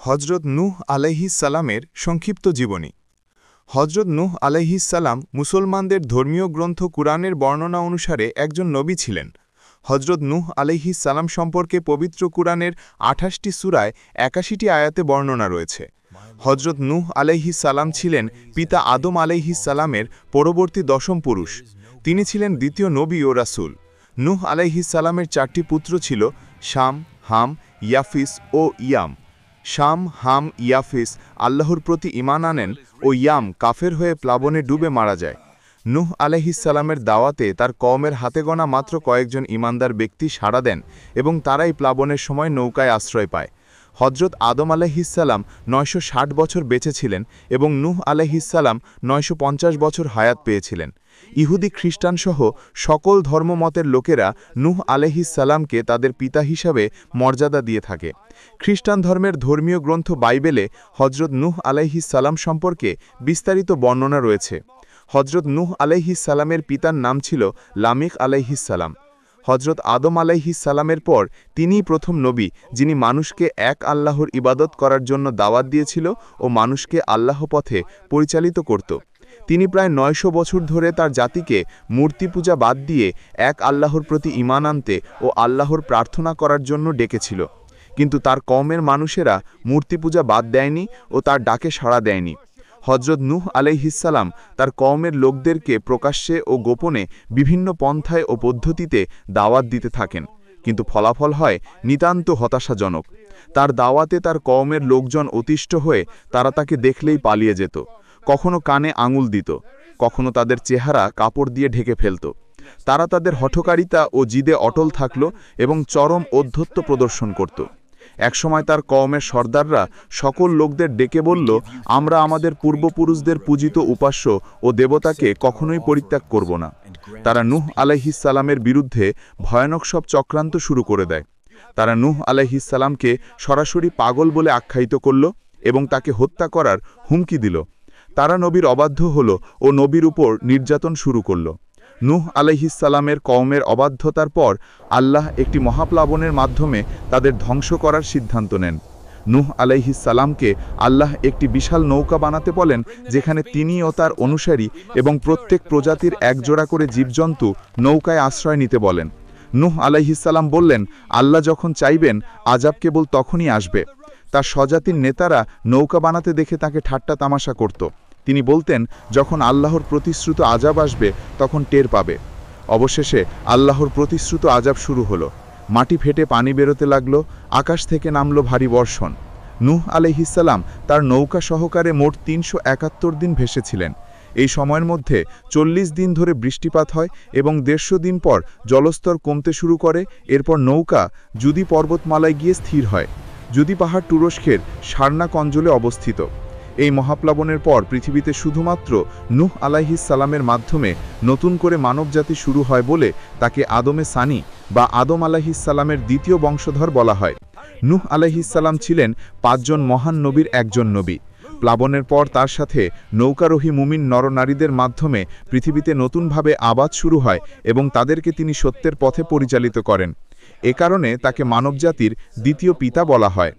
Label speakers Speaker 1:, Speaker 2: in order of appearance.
Speaker 1: হজরত নূহ আলাইহিস সালামের সংক্ষিপ্ত জীবনী। হজরত নূহ আলাইহিস সালাম মুসলমানদের ধর্মীয় গ্রন্থ কুরআনের বর্ণনা অনুসারে একজন নবী ছিলেন। হজরত নূহ আলাইহিস সালাম সম্পর্কে পবিত্র কুরআনের ২৮টি সূরায় ৮১টি আয়াতে বর্ণনা রয়েছে। হজরত নূহ আলাইহিস সালাম ছিলেন পিতা আদম আলাইহিস সালামের পরবর্তী দশম পুরুষ। তিনি ছিলেন দ্বিতীয় নবী ও রাসূল। নূহ আলাইহিস সালামের ৪টি পুত্র ছিল: শাম, হাম, ইয়াফিস ও ইয়াম। শাম, হাম, ইয়াফিস আল্লাহর প্রতি ঈমান আনেন ও ইয়াম কাফের হয়ে প্লাবনে ডুবে মারা যায়। নূহ আলাইহিস সালামের দাওয়াতে তার কওমের হাতে গোনা মাত্র কয়েকজন ঈমানদার ব্যক্তি সাড়া দেন এবং তারাই প্লাবনের সময় নৌকায় আশ্রয় পায়। হজরত আদম আলাইহিস সালাম ৯৬০ বছর বেঁচে ছিলেন এবং নূহ আলাইহিস সালাম ৯৫০ বছর হায়াত পেয়েছিলেন। ইহুদি খ্রিস্টানসহ সকল ধর্মমতের লোকেরা নূহ আলাইহিস সালামকে তাদের পিতা হিসাবে মর্যাদা দিয়ে থাকে। খ্রিস্টান ধর্মের ধর্মীয় গ্রন্থ বাইবেলে হজরত নূহ আলাইহিস সালাম সম্পর্কে বিস্তারিত বর্ণনা রয়েছে। হজরত নূহ আলাইহিস সালামের পিতার নাম ছিল লামিক আলাইহিস সালাম। হজরত আদম আলাইহিস সালামের পর তিনিই প্রথম নবী যিনি মানুষকে এক আল্লাহর ইবাদত করার জন্য দাওয়াত দিয়েছিল ও মানুষকে আল্লাহ পথে পরিচালিত করত। তিনি প্রায় ৯০০ বছর ধরে তার জাতিকে মূর্তি পূজা বাদ দিয়ে এক আল্লাহর প্রতি ঈমান আনতে ও আল্লাহর প্রার্থনা করার জন্য ডেকেছিল। কিন্তু তার কওমের মানুষেরা মূর্তি পূজা বাদ দেয়নি ও তার ডাকে সাড়া দেয়নি। হজরত নূহ আলাইহিস সালাম তার কওমের লোকদেরকে প্রকাশ্যে ও গোপনে বিভিন্ন পন্থায় ও পদ্ধতিতে দাওয়াত দিতে থাকেন, কিন্তু ফলাফল হয় নিতান্ত হতাশাজনক। তার দাওয়াতে তার কওমের লোকজন অতিষ্ঠ হয়ে তারা তাকে দেখলেই পালিয়ে যেত, কখনো কানে আঙুল দিত, কখনো তাদের চেহারা কাপড় দিয়ে ঢেকে ফেলত। তারা তাদের হঠকারিতা ও জিদে অটল থাকল এবং চরম ঔদ্ধত্য প্রদর্শন করত। একসময় তার কওমের সর্দাররা সকল লোকদের ডেকে বলল, আমরা আমাদের পূর্বপুরুষদের পূজিত উপাস্য ও দেবতাকে কখনোই পরিত্যাগ করব না। তারা নূহ আলাইহিস সালামের বিরুদ্ধে ভয়ানক সব চক্রান্ত শুরু করে দেয়। তারা নূহ আলাইহিস সালামকে সরাসরি পাগল বলে আখ্যায়িত করল এবং তাকে হত্যা করার হুমকি দিল। তারা নবীর অবাধ্য হল ও নবীর উপর নির্যাতন শুরু করল। নূহ আলাইহিস সালামের কওমের অবাধ্যতার পর আল্লাহ একটি মহাপ্লাবনের মাধ্যমে তাদের ধ্বংস করার সিদ্ধান্ত নেন। নূহ আলাইহিস সালামকে আল্লাহ একটি বিশাল নৌকা বানাতে বলেন, যেখানে তিনি ও তার অনুসারী এবং প্রত্যেক প্রজাতির একজোড়া করে জীবজন্তু নৌকায় আশ্রয় নিতে বলেন। নূহ আলাইহিস সালাম বললেন, আল্লাহ যখন চাইবেন আযাব কেবল তখনই আসবে। তার স্বজাতির নেতারা নৌকা বানাতে দেখে তাকে ঠাট্টা তামাশা করত। তিনি বলতেন, যখন আল্লাহর প্রতিশ্রুত আযাব আসবে তখন টের পাবে। অবশেষে আল্লাহর প্রতিশ্রুত আযাব শুরু হলো। মাটি ফেটে পানি বেরোতে লাগলো, আকাশ থেকে নামলো ভারী বর্ষণ। নূহ আলাইহিস সালাম তার নৌকা সহকারে মোট ৩৭১ দিন ভেসেছিলেন। এই সময়ের মধ্যে ৪০ দিন ধরে বৃষ্টিপাত হয় এবং ১৫০ দিন পর জলস্তর কমতে শুরু করে। এরপর নৌকা জুদি পর্বতমালায় গিয়ে স্থির হয়। জুদি পাহাড় তুরস্কের সারনাক অঞ্চলে অবস্থিত। এই মহাপ্লাবনের পর পৃথিবীতে শুধুমাত্র নূহ আলাইহিস সালামের মাধ্যমে নতুন করে মানবজাতি শুরু হয় বলে তাকে আদমে সানি বা আদম আলাইহিস সালামের দ্বিতীয় বংশধর বলা হয়। নূহ আলাইহিস সালাম ছিলেন ৫ জন মহান নবীর একজন নবী। প্লাবনের পর তার সাথে নৌকারোহী মুমিন নরনারীদের মাধ্যমে পৃথিবীতে নতুনভাবে আবাদ শুরু হয় এবং তাদেরকে তিনি সত্যের পথে পরিচালিত করেন। এ কারণে তাকে মানবজাতির দ্বিতীয় পিতা বলা হয়।